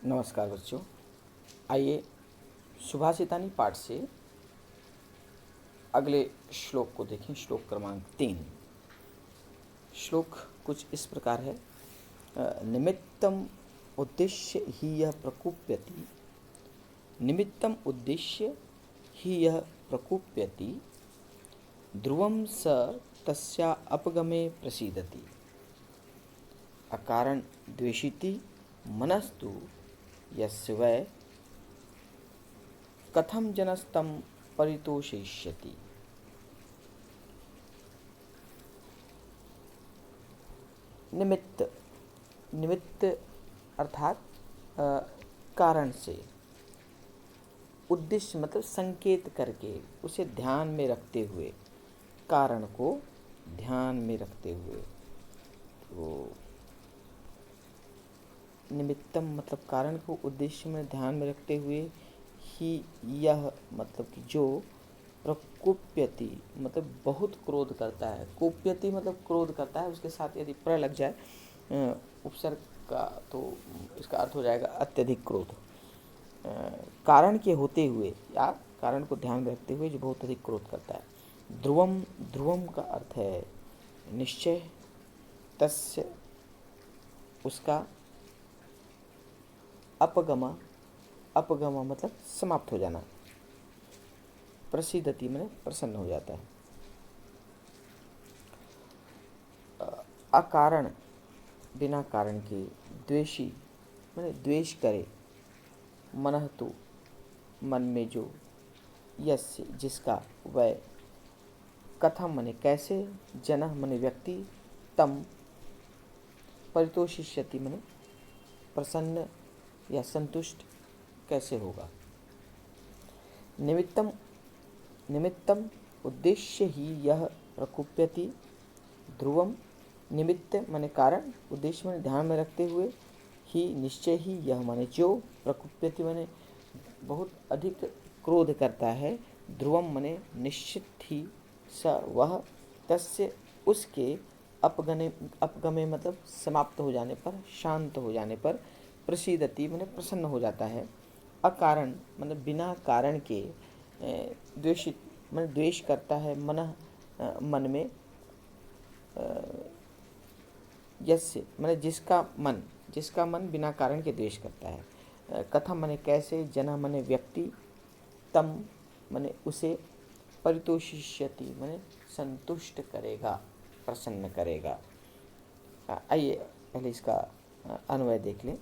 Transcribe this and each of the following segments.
नमस्कार बच्चों। आइए सुभाषितानी पाठ से अगले श्लोक को देखें। श्लोक क्रमांक 3। श्लोक कुछ इस प्रकार है। निमित्तम उद्देश्य ही यह प्रकुप्यति, निमित्तम उद्देश्य ही यह प्रकुप्यति, ध्रुवं स तस्या अपगमे प्रसीदति। अकारण द्वेषिति मनस्तु यस्य वै कथम जनस्तम परितोषयिष्यति। निमित्त, निमित्त अर्थात कारण से, उद्देश्य मतलब संकेत करके, उसे ध्यान में रखते हुए, कारण को ध्यान में रखते हुए। तो निमित्तम मतलब कारण को उद्देश्य में ध्यान में रखते हुए ही यह मतलब कि जो प्रकुप्यति मतलब बहुत क्रोध करता है। कुप्यति मतलब क्रोध करता है, उसके साथ यदि प्र लग जाए उपसर्ग का तो इसका अर्थ हो जाएगा अत्यधिक क्रोध। कारण के होते हुए या कारण को ध्यान में रखते हुए जो बहुत अधिक क्रोध करता है। ध्रुवम, ध्रुवम का अर्थ है निश्चय, तस्य उसका, अपगम, अपगम मतलब समाप्त हो जाना, प्रसीदति में प्रसन्न हो जाता है। अकारण बिना कारण के, द्वेषी मैंने द्वेष करे, मनः तो मन में जो, यस्य जिसका, वह, कथम मने कैसे, जनः मने व्यक्ति, तम परितोषिष्यति मने प्रसन्न या संतुष्ट कैसे होगा। निमित्तम, निमित्तम उद्देश्य ही यह प्रकुप्यति, ध्रुवम निमित्त माने कारण, उद्देश्य माने ध्यान में रखते हुए, ही निश्चय ही यह माने जो, प्रकुप्यति माने बहुत अधिक क्रोध करता है, ध्रुवम माने निश्चित ही, स वह, तस्य उसके, अपगमे, अपगमे मतलब समाप्त हो जाने पर, शांत हो जाने पर, प्रसीदति माने प्रसन्न हो जाता है। अकारण मतलब बिना कारण के, द्वेषित माने द्वेष करता है, मन मन में, यस्य माने जिसका मन, जिसका मन बिना कारण के द्वेष करता है। कथम माने कैसे, जना माने व्यक्ति, तम माने उसे, परितोषिष्यति माने संतुष्ट करेगा, प्रसन्न करेगा। आइए पहले इसका अन्वय देख लें।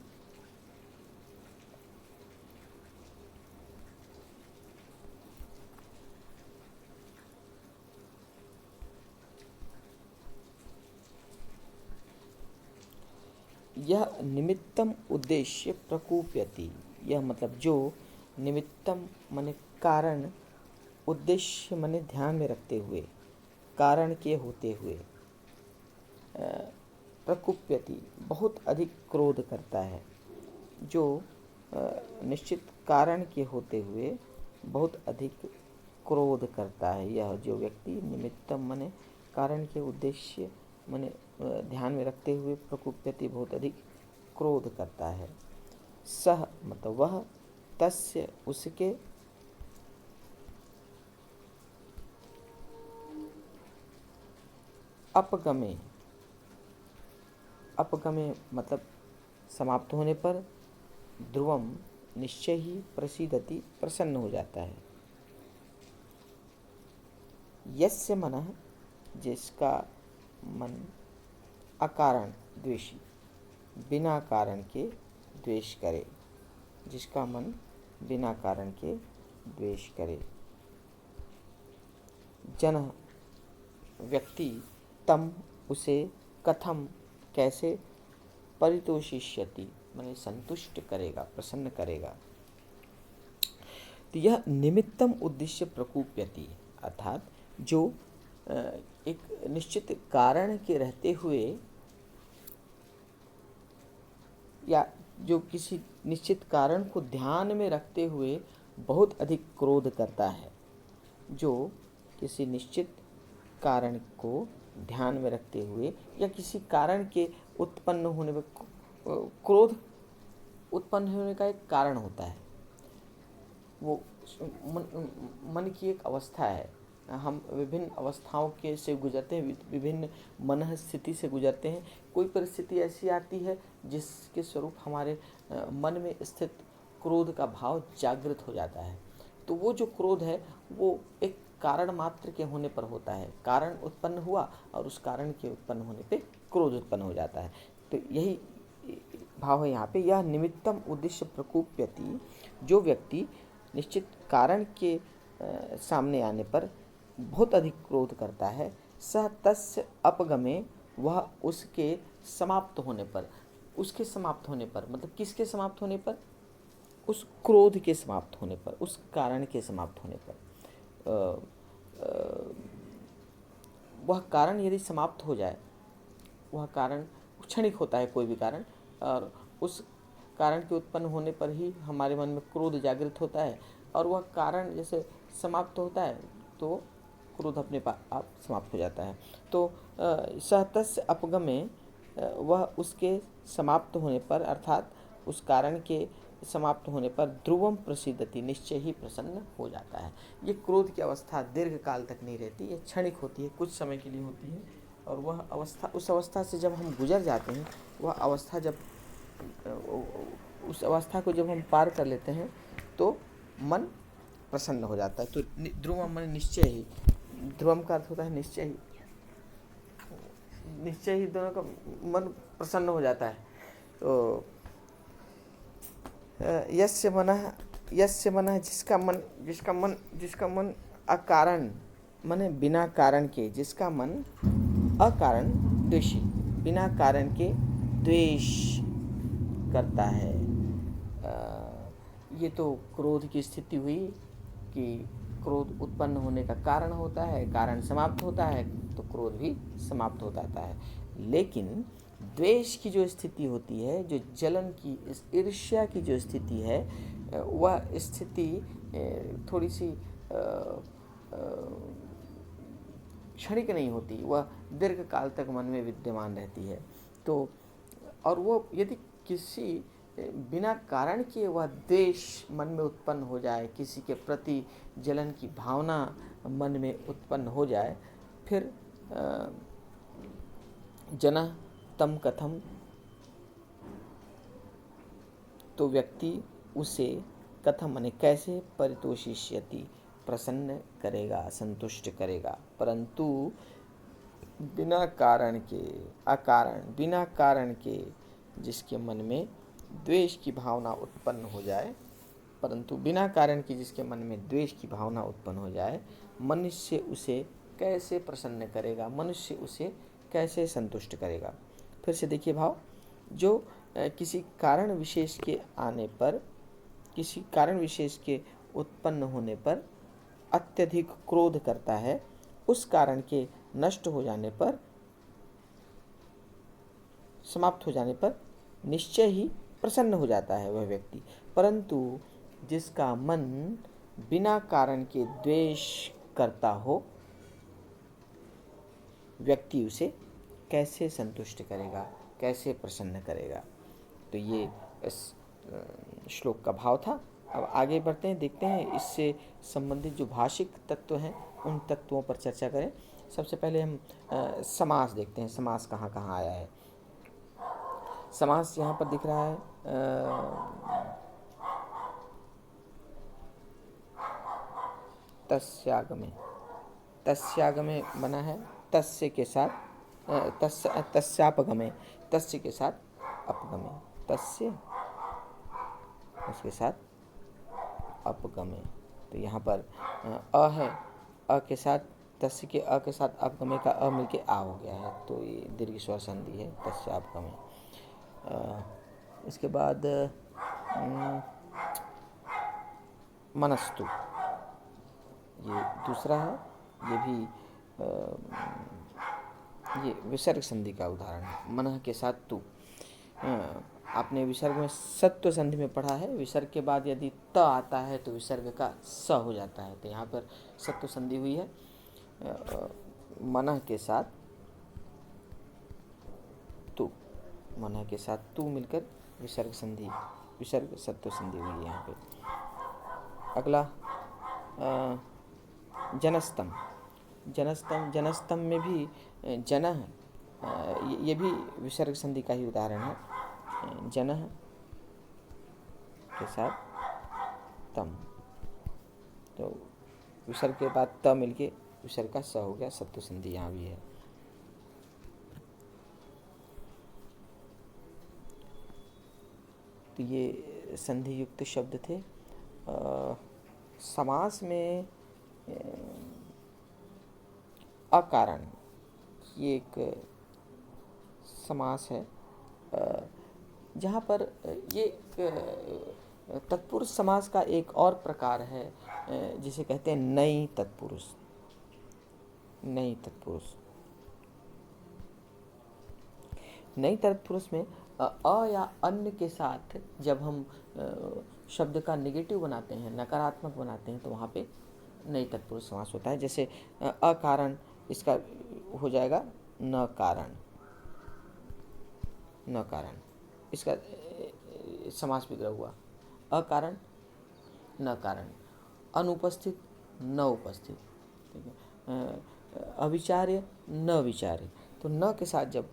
यह निमित्तम उद्देश्य प्रकुप्यति, यह मतलब जो, निमित्तम माने कारण, उद्देश्य माने ध्यान में रखते हुए, कारण के होते हुए, प्रकुप्यति बहुत अधिक क्रोध करता है। जो निश्चित कारण के होते हुए बहुत अधिक क्रोध करता है, यह जो व्यक्ति, निमित्तम माने कारण के, उद्देश्य माने ध्यान में रखते हुए, प्रकुप्यति बहुत अधिक क्रोध करता है। सह मतलब वह, तस्य उसके, अपगमे, अपगमे मतलब समाप्त होने पर, ध्रुवम निश्चय ही, प्रसीदति प्रसन्न हो जाता है। यस्य मनः जिसका मन, अकारण द्वेषी बिना कारण के द्वेष करे, जिसका मन बिना कारण के द्वेष करे। जन व्यक्ति, तम उसे, कथम कैसे, परितोषिष्यति माने संतुष्ट करेगा, प्रसन्न करेगा। तो यह निमित्तम उद्देश्य प्रकुप्यति अर्थात जो एक निश्चित कारण के रहते हुए या जो किसी निश्चित कारण को ध्यान में रखते हुए बहुत अधिक क्रोध करता है। जो किसी निश्चित कारण को ध्यान में रखते हुए या किसी कारण के उत्पन्न होने में क्रोध उत्पन्न होने का एक कारण होता है। वो मन की एक अवस्था है। हम विभिन्न अवस्थाओं के से गुजरते हैं, विभिन्न मन स्थिति से गुजरते हैं। कोई परिस्थिति ऐसी आती है जिसके स्वरूप हमारे मन में स्थित क्रोध का भाव जागृत हो जाता है। तो वो जो क्रोध है वो एक कारण मात्र के होने पर होता है। कारण उत्पन्न हुआ और उस कारण के उत्पन्न होने पे क्रोध उत्पन्न हो जाता है। तो यही भाव है यहाँ पे। यह निमित्तम उद्देश्य प्रकोप्यति, जो व्यक्ति निश्चित कारण के सामने आने पर बहुत अधिक क्रोध करता है, सह तस्य अपगमे, वह उसके समाप्त होने पर, उसके समाप्त होने पर मतलब किसके समाप्त होने पर? उस क्रोध के समाप्त होने पर, उस कारण के समाप्त होने पर। वह कारण यदि समाप्त हो जाए, वह कारण क्षणिक होता है कोई भी कारण, और उस कारण के उत्पन्न होने पर ही हमारे मन में क्रोध जागृत होता है, और वह कारण जैसे समाप्त होता है तो क्रोध अपने आप समाप्त हो जाता है। तो सहतस्य अपगमे, वह उसके समाप्त होने पर अर्थात उस कारण के समाप्त होने पर ध्रुवम प्रसिद्धति, निश्चय ही प्रसन्न हो जाता है। ये क्रोध की अवस्था दीर्घ काल तक नहीं रहती, ये क्षणिक होती है, कुछ समय के लिए होती है। और वह अवस्था, उस अवस्था से जब हम गुजर जाते हैं, वह अवस्था जब उस अवस्था को जब हम पार कर लेते हैं तो मन प्रसन्न हो जाता है। तो ध्रुवम मन निश्चय ही, ध्रुवम का अर्थ होता है निश्चय ही, निश्चय ही दोनों का मन प्रसन्न हो जाता है। तो यस्य मनः, जिसका मन अकारण, माने बिना कारण के, जिसका मन अकारण द्वेषी, बिना कारण के द्वेष करता है। ये तो क्रोध की स्थिति हुई कि क्रोध उत्पन्न होने का कारण होता है, कारण समाप्त होता है तो क्रोध भी समाप्त हो जाता है। लेकिन द्वेष की जो स्थिति होती है, जो जलन की, ईर्ष्या की जो स्थिति है, वह स्थिति थोड़ी सी क्षणिक नहीं होती, वह दीर्घ काल तक मन में विद्यमान रहती है। तो और वो यदि किसी बिना कारण के वह द्वेष मन में उत्पन्न हो जाए, किसी के प्रति जलन की भावना मन में उत्पन्न हो जाए, फिर जनः तम कथम, तो व्यक्ति उसे कथम माने कैसे परितोषिष्यति, प्रसन्न करेगा, संतुष्ट करेगा। परंतु बिना कारण के, अकारण, बिना कारण के जिसके मन में द्वेष की भावना उत्पन्न हो जाए, परंतु बिना कारण के जिसके मन में द्वेष की भावना उत्पन्न हो जाए, मनुष्य उसे कैसे प्रसन्न करेगा, मनुष्य उसे कैसे संतुष्ट करेगा। फिर से देखिए भाव, जो किसी कारण विशेष के आने पर, किसी कारण विशेष के उत्पन्न होने पर अत्यधिक क्रोध करता है, उस कारण के नष्ट हो जाने पर, समाप्त हो जाने पर निश्चय ही प्रसन्न हो जाता है वह व्यक्ति। परंतु जिसका मन बिना कारण के द्वेष करता हो, व्यक्ति उसे कैसे संतुष्ट करेगा, कैसे प्रसन्न करेगा। तो ये इस श्लोक का भाव था। अब आगे बढ़ते हैं, देखते हैं इससे संबंधित जो भाषिक तत्व हैं उन तत्वों पर चर्चा करें। सबसे पहले हम समास देखते हैं, समास कहाँ कहाँ आया है। समास यहाँ पर दिख रहा है तस्यागमे, तस्यागमे बना है तस्य के साथ तस्यापगमे, तस्य के साथ अपगमे, तस्य उसके साथ अपगमे। तो यहाँ पर अ है, अ के साथ, तस्य के अ के साथ अपगमे का अ मिलके आ हो गया है, तो ये दीर्घ स्वर संधि है, तस्य अपगमे। इसके बाद मनस्तु, ये दूसरा है, ये भी ये विसर्ग संधि का उदाहरण है। मनः के साथ तु, आपने विसर्ग में सत्व संधि में पढ़ा है, विसर्ग के बाद यदि त आता है तो विसर्ग का स हो जाता है, तो यहाँ पर सत्व संधि हुई है। मनः के साथ तु, मनः के साथ तु मिलकर विसर्ग संधि विसर्ग सत्व संधि हुई है यहाँ पे। अगला जनस्तम। जनस्तम, जनस्तम में भी जनः, ये भी विसर्ग संधि का ही उदाहरण है। जनः के साथ तम, तो विसर्ग के बाद त मिलके विसर्ग का स हो गया, सत्व संधि यहाँ भी है। तो ये संधि युक्त शब्द थे। समास में अकारण, ये एक समास है जहाँ पर ये तत्पुरुष समास का एक और प्रकार है जिसे कहते हैं नई तत्पुरुष। नई तत्पुरुष, नई तत्पुरुष में अ या अन्य के साथ जब हम शब्द का नेगेटिव बनाते हैं, नकारात्मक बनाते हैं, तो वहाँ पे नई तत्पुरुष समास होता है। जैसे अकारण, इसका हो जाएगा न कारण, न कारण, इसका समास विग्रह हुआ। अकारण न कारण, अनुपस्थित न उपस्थित, ठीक है। अविचार्य न विचार्य, तो न के साथ जब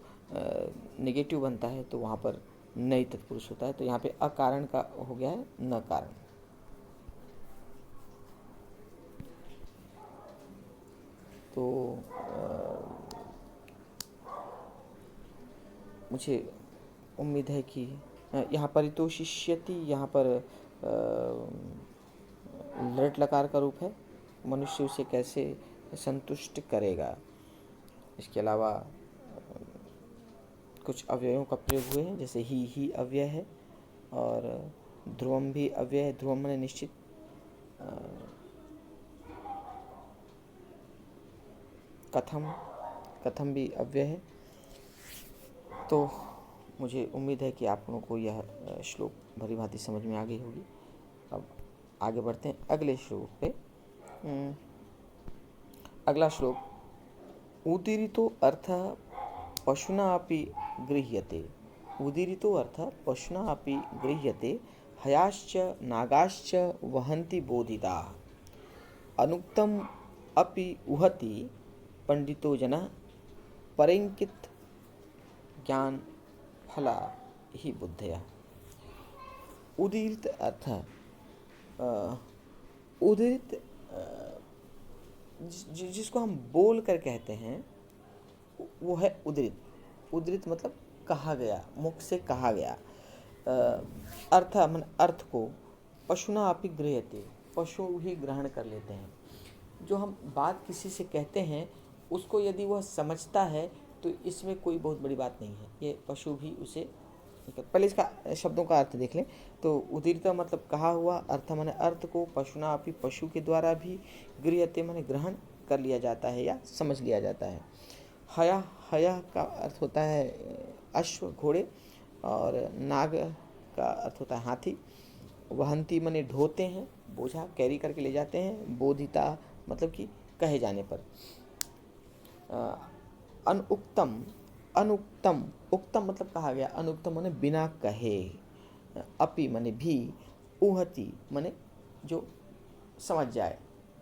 नेगेटिव बनता है तो वहाँ पर नई तत्पुरुष होता है। तो यहाँ पे अकारण का हो गया है न कारण। तो मुझे उम्मीद है कि यहाँ परितोषिष्यति, यहाँ पर लृट लकार का रूप है, मनुष्य उसे कैसे संतुष्ट करेगा। इसके अलावा कुछ अव्ययों का प्रयोग हुए हैं, जैसे ही अव्यय है और ध्रुवम भी अव्यय है। ध्रुवम माने निश्चित, कथम, कथम भी अव्यय है। तो मुझे उम्मीद है कि आप लोगों को यह श्लोक भली भांति समझ में आ गई होगी। अब आगे बढ़ते हैं अगले श्लोक पे। अगला श्लोक, उदीरितो अर्थ पशुना अपि गृह्यते। उदीरितो अर्थ पशुना अपि गृह्यते, हयाश्च नागाश्च वहन्ति बोधिता। अनुक्तम अपि उहति पंडितो जनः, परैंकित ज्ञान फला ही बुद्धया। उदीरित अर्थ, उदीरित जिसको हम बोल कर कहते हैं वो है उदीरित। उदीरित मतलब कहा गया, मुख से कहा गया। अर्थ मन अर्थ को, पशुना अपि गृह्यते, पशु ही ग्रहण कर लेते हैं। जो हम बात किसी से कहते हैं उसको यदि वह समझता है तो इसमें कोई बहुत बड़ी बात नहीं है, ये पशु भी उसे। पहले इसका शब्दों का अर्थ देख लें। तो उदीरित मतलब कहा हुआ, अर्थ माने अर्थ को, पशुना अपि पशु के द्वारा भी, गृह्यते माने ग्रहण कर लिया जाता है या समझ लिया जाता है। हया, हया का अर्थ होता है अश्व, घोड़े, और नाग का अर्थ होता है हाथी। वहंती माने ढोते हैं, बोझा कैरी करके ले जाते हैं। बोधिता मतलब कि कहे जाने पर। अनुक्तम, अनुक्तम, उक्तम मतलब कहा गया, अनुक्तम माने बिना कहे। अपि माने भी, उहति माने जो समझ जाए,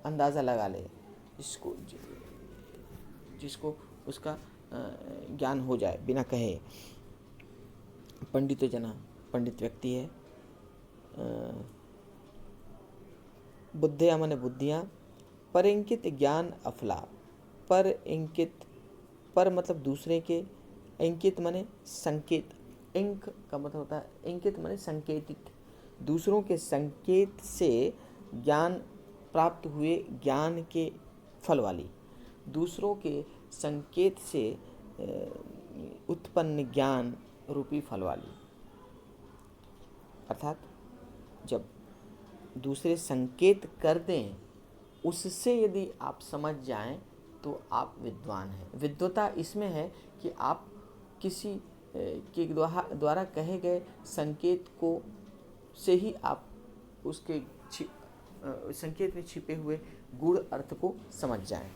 अंदाज़ा लगा ले, जिसको उसका ज्ञान हो जाए बिना कहे। पंडितो जना, पंडित व्यक्ति है। बुद्धया माने बुद्धियाँ। पर इंकित ज्ञान अफला, पर इंकित, पर मतलब दूसरे के, इंकित माने संकेत। इंक का मतलब होता है, इंकित माने संकेतित, दूसरों के संकेत से ज्ञान प्राप्त हुए, ज्ञान के फल वाली, दूसरों के संकेत से उत्पन्न ज्ञान रूपी फल वाली। अर्थात जब दूसरे संकेत कर दें, उससे यदि आप समझ जाएं तो आप विद्वान हैं। विद्वता इसमें है कि आप किसी के द्वारा कहे गए संकेत को से ही आप उसके संकेत में छिपे हुए गूढ़ अर्थ को समझ जाएं।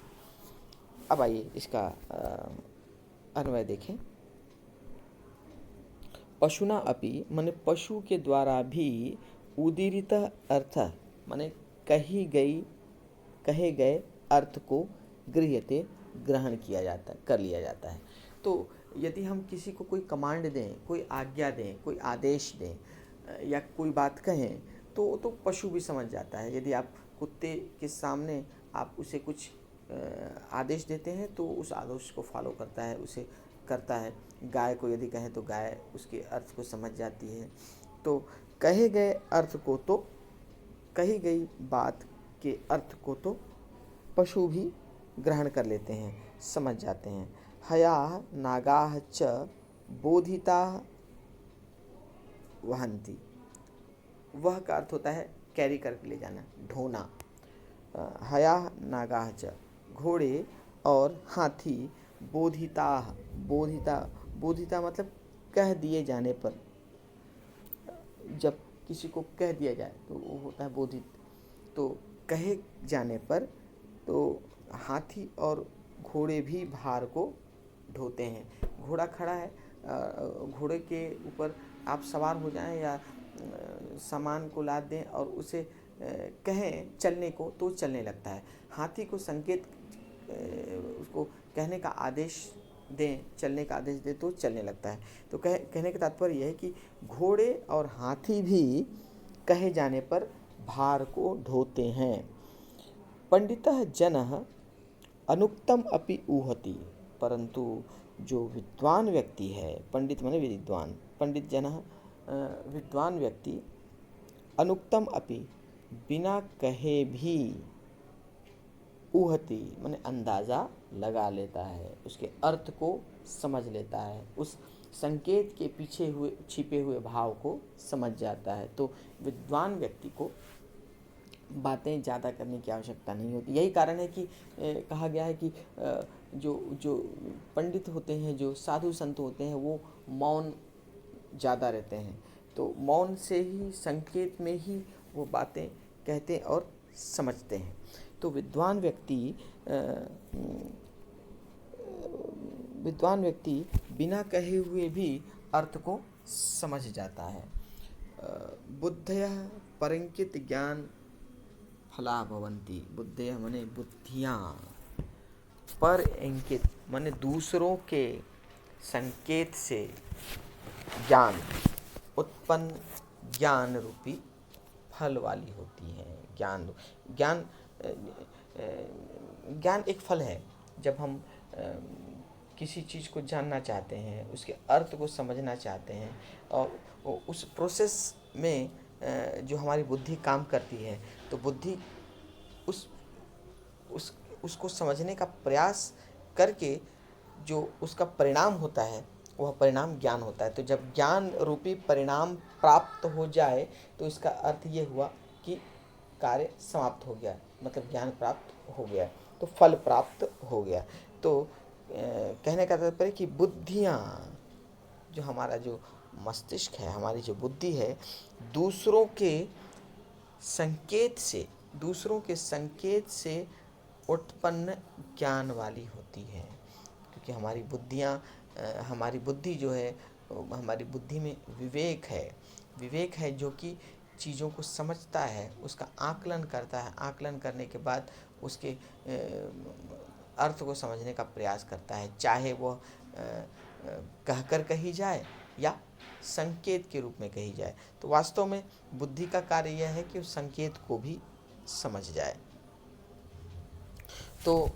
अब आइए इसका अन्वय देखें। पशुना अपि माने पशु के द्वारा भी उदीरित अर्थ माने कहे गए अर्थ को गृह्यते ग्रहण किया जाता है, कर लिया जाता है। तो यदि हम किसी को कोई कमांड दें, कोई आज्ञा दें, कोई आदेश दें या कोई बात कहें तो पशु भी समझ जाता है। यदि आप कुत्ते के सामने आप उसे कुछ आदेश देते हैं तो उस आदेश को फॉलो करता है, उसे करता है। गाय को यदि कहें तो गाय उसके अर्थ को समझ जाती है। तो कहे गए अर्थ को तो कही गई बात के अर्थ को तो पशु भी ग्रहण कर लेते हैं, समझ जाते हैं। हयाः नागाः च बोधिताः वहन्ति। वह का अर्थ होता है कैरी करके ले जाना, ढोना। हयाः नागाः च, घोड़े और हाथी, बोधिताः, बोधिता मतलब कह दिए जाने पर, जब किसी को कह दिया जाए तो वो होता है बोधित। तो कहे जाने पर तो हाथी और घोड़े भी भार को ढोते हैं। घोड़ा खड़ा है, घोड़े के ऊपर आप सवार हो जाएं या सामान को लाद दें और उसे कहें चलने को तो चलने लगता है। हाथी को संकेत उसको कहने का आदेश दें, चलने का आदेश दें तो चलने लगता है। तो कहने का तात्पर्य यह है कि घोड़े और हाथी भी कहे जाने पर भार को ढोते हैं। पंडितः जनः अनुक्तम अपि ऊहति, परंतु जो विद्वान व्यक्ति है, पंडित माने विद्वान, पंडित जनः विद्वान व्यक्ति, अनुक्तम अपि बिना कहे भी, ऊहति माने अंदाज़ा लगा लेता है, उसके अर्थ को समझ लेता है, उस संकेत के पीछे हुए छिपे हुए भाव को समझ जाता है। तो विद्वान व्यक्ति को बातें ज़्यादा करने की आवश्यकता नहीं होती। यही कारण है कि कहा गया है कि जो पंडित होते हैं, जो साधु संत होते हैं, वो मौन ज़्यादा रहते हैं। तो मौन से ही, संकेत में ही वो बातें कहते और समझते हैं। तो विद्वान व्यक्ति बिना कहे हुए भी अर्थ को समझ जाता है। बुद्धयः परंकित ज्ञान फला भवन्ति। बुद्धयः माने बुद्धियाँ, पर अंकित माने दूसरों के संकेत से ज्ञान उत्पन्न, ज्ञान रूपी फल वाली होती है। ज्ञान एक फल है। जब हम किसी चीज़ को जानना चाहते हैं, उसके अर्थ को समझना चाहते हैं और उस प्रोसेस में जो हमारी बुद्धि काम करती है, तो बुद्धि उसको समझने का प्रयास करके जो उसका परिणाम होता है, वह परिणाम ज्ञान होता है। तो जब ज्ञान रूपी परिणाम प्राप्त हो जाए तो इसका अर्थ ये हुआ कि कार्य समाप्त हो गया, मतलब ज्ञान प्राप्त हो गया, तो फल प्राप्त हो गया। तो कहने का तात्पर्य कि बुद्धियाँ, जो हमारा जो मस्तिष्क है, हमारी जो बुद्धि है, दूसरों के संकेत से उत्पन्न ज्ञान वाली होती है। क्योंकि हमारी बुद्धि जो है, हमारी बुद्धि में विवेक है जो कि चीज़ों को समझता है, उसका आकलन करता है, आकलन करने के बाद उसके अर्थ को समझने का प्रयास करता है, चाहे वह कहकर कही जाए या संकेत के रूप में कही जाए। तो वास्तव में बुद्धि का कार्य यह है कि उस संकेत को भी समझ जाए। तो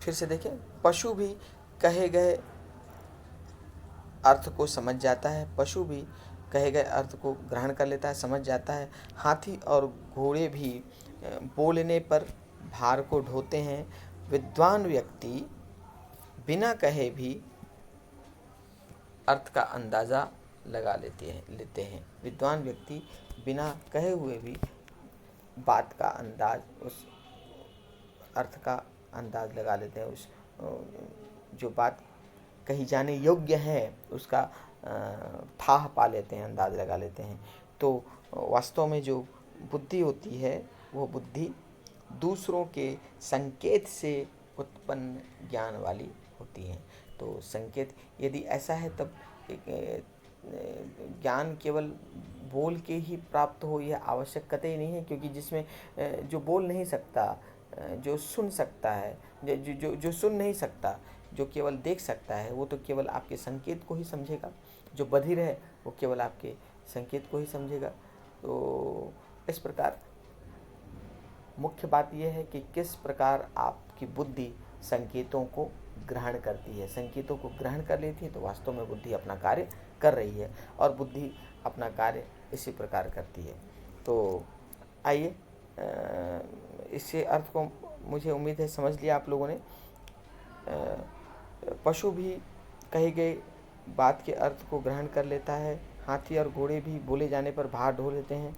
फिर से देखें, पशु भी कहे गए अर्थ को समझ जाता है, पशु भी कहे गए अर्थ को ग्रहण कर लेता है, समझ जाता है। हाथी और घोड़े भी बोलने पर भार को ढोते हैं। विद्वान व्यक्ति बिना कहे भी अर्थ का अंदाज़ा लगा लेते हैं। विद्वान व्यक्ति बिना कहे हुए भी बात का अंदाज, उस अर्थ का अंदाज लगा लेते हैं। उस जो बात कही जाने योग्य है उसका थाह पा लेते हैं, अंदाज लगा लेते हैं। तो वास्तव में जो बुद्धि होती है, वो बुद्धि दूसरों के संकेत से उत्पन्न ज्ञान वाली होती है। तो संकेत यदि ऐसा है, तब ज्ञान केवल बोल के ही प्राप्त हो यह आवश्यक कतई नहीं है, क्योंकि जिसमें जो बोल नहीं सकता, जो सुन सकता है, जो सुन नहीं सकता, जो केवल देख सकता है, वो तो केवल आपके संकेत को ही समझेगा। जो बधिर है वो केवल आपके संकेत को ही समझेगा। तो इस प्रकार मुख्य बात यह है कि किस प्रकार आपकी बुद्धि संकेतों को ग्रहण करती है। संकेतों को ग्रहण कर लेती है तो वास्तव में बुद्धि अपना कार्य कर रही है, और बुद्धि अपना कार्य इसी प्रकार करती है। तो आइए, इससे अर्थ को मुझे उम्मीद है समझ लिया आप लोगों ने। पशु भी कही गई बात के अर्थ को ग्रहण कर लेता है। हाथी और घोड़े भी बोले जाने पर भार ढो लेते हैं।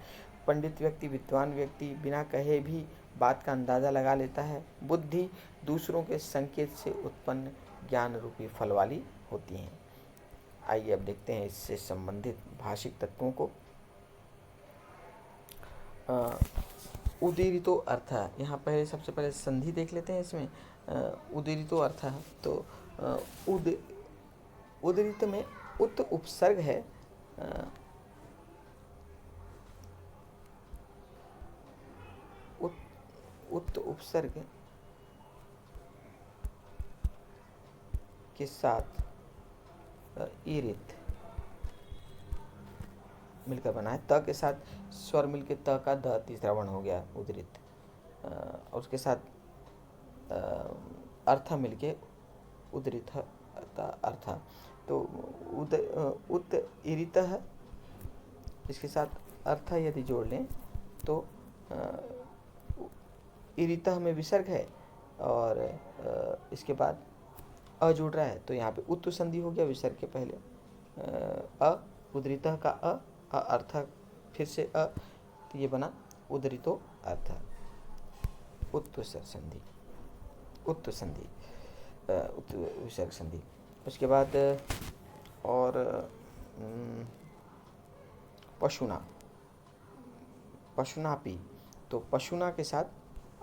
पंडित व्यक्ति, विद्वान व्यक्ति बिना कहे भी बात का अंदाज़ा लगा लेता है। बुद्धि दूसरों के संकेत से उत्पन्न ज्ञान रूपी फल वाली होती हैं। आइए अब देखते हैं इससे संबंधित भाषिक तत्वों को। उदीरितो अर्थ, यहाँ पहले सबसे पहले संधि देख लेते हैं इसमें। उदीरितो अर्थ, तो उदीरित में उत उपसर्ग है। उत उपसर्ग के साथ ईरित मिलकर बना है। त के साथ स्वर मिलकर त का द तीसरा वर्ण हो गया उदरित, और उसके साथ अर्थ मिलके उदरित अर्थ। तो उत ईरित, इसके साथ अर्थ यदि जोड़ लें तो ईरित में विसर्ग है, और इसके बाद अ जुड़ रहा है, तो यहाँ पे उत्तु संधि हो गया विसर्ग के पहले। उदरित का अर्थ फिर से तो ये बना उदरितो अर्थ, उत्तु संधि, उत्तु संधि, विसर्ग संधि। उसके बाद और पशुना, पशुनापी, तो पशुना के साथ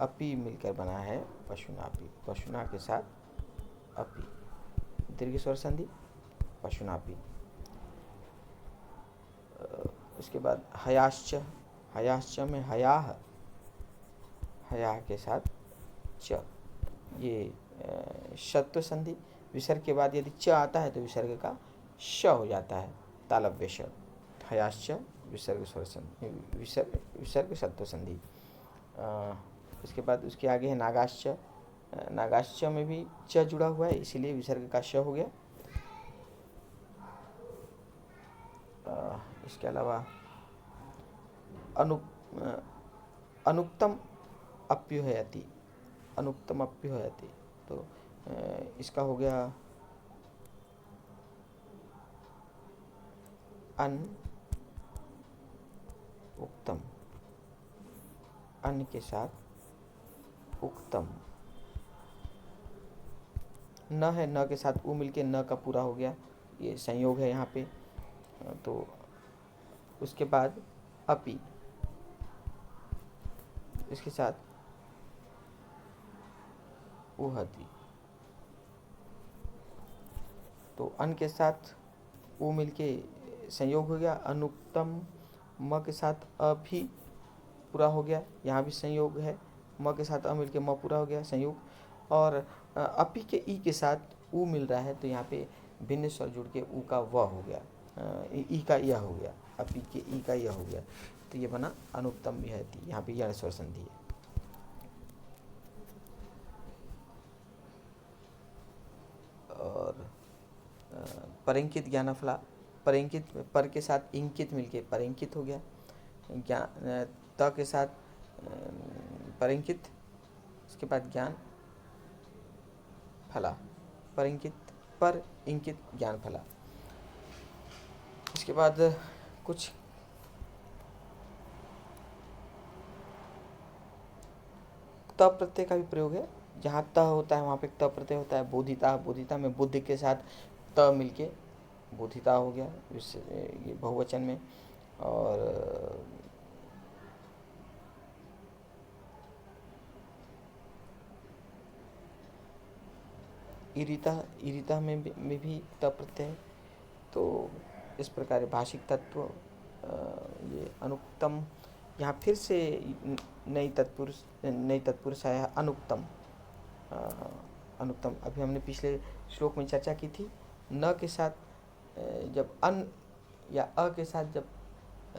अपी मिलकर बना है पशुनापी। पशुना के साथ अपी, दीर्घ स्वर संधि, पशुनापी। उसके बाद हयाश्च, हयाश्च में हयाह, हयाह के साथ च, ये शत्व संधि। विसर्ग के बाद यदि च आता है तो विसर्ग का श हो जाता है, तालव्य श। हयाश्च विसर्ग स्वर संधि, विसर्ग शत्व संधि। उसके बाद उसके आगे है नागाश्च। नागाश्च में भी च जुड़ा हुआ है, इसीलिए विसर्ग का श हो गया। इसके अलावा अनुक्तम अप्युहयति, अनुक्तम अप्युहयति, तो इसका हो गया अन उक्तम, अन के साथ उक्तम। न है, न के साथ उ मिलके न का पूरा हो गया, ये संयोग है यहाँ पे। तो उसके बाद अपि, इसके साथ उहति, तो अन के साथ उ मिलके संयोग हो गया। अनुक्तम म के साथ अ भी पूरा हो गया, यहाँ भी संयोग है। म के साथ अ मिलके म पूरा हो गया, संयोग। और अपि के ई के साथ उ मिल रहा है, तो यहाँ पे भिन्न स्वर जुड़ के उ का व हो गया, ई का यह हो गया, अपि के ई का यह हो गया, तो ये बना अनुक्तम विहति। यहाँ पे यण स्वर संधि है। और परिंकित ज्ञानफला, परिंकित पर के साथ इंकित मिलके परिंकित हो गया। ज्ञान त के साथ परिंकित, इसके बाद ज्ञान फला, परिंकित पर इंकित ज्ञान फला। इसके बाद कुछ त प्रत्यय का भी प्रयोग है। जहाँ त होता है वहाँ पे त प्रत्यय होता है। बोधिता, बोधिता में बुद्ध के साथ त मिलके बोधिता हो गया, ये बहुवचन में। और इरिता, इरिता में भी त प्रत्यय, तो इस प्रकार भाषिक तत्व ये अनुक्तम, यहाँ फिर से नई तत्पुरुष आया अनुक्तम। अनुक्तम अभी हमने पिछले श्लोक में चर्चा की थी, न के साथ जब अन या अ के साथ जब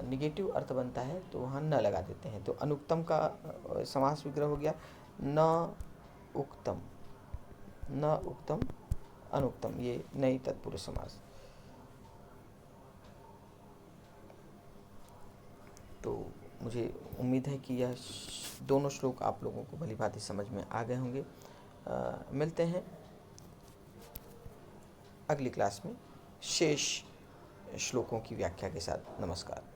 निगेटिव अर्थ बनता है तो वहाँ न लगा देते हैं। तो अनुक्तम का समास विग्रह हो गया न उक्तम, न उक्तम अनुक्तम, ये नई तत्पुरुष समास। तो मुझे उम्मीद है कि यह दोनों श्लोक आप लोगों को भली भांति समझ में आ गए होंगे। मिलते हैं अगली क्लास में शेष श्लोकों की व्याख्या के साथ। नमस्कार।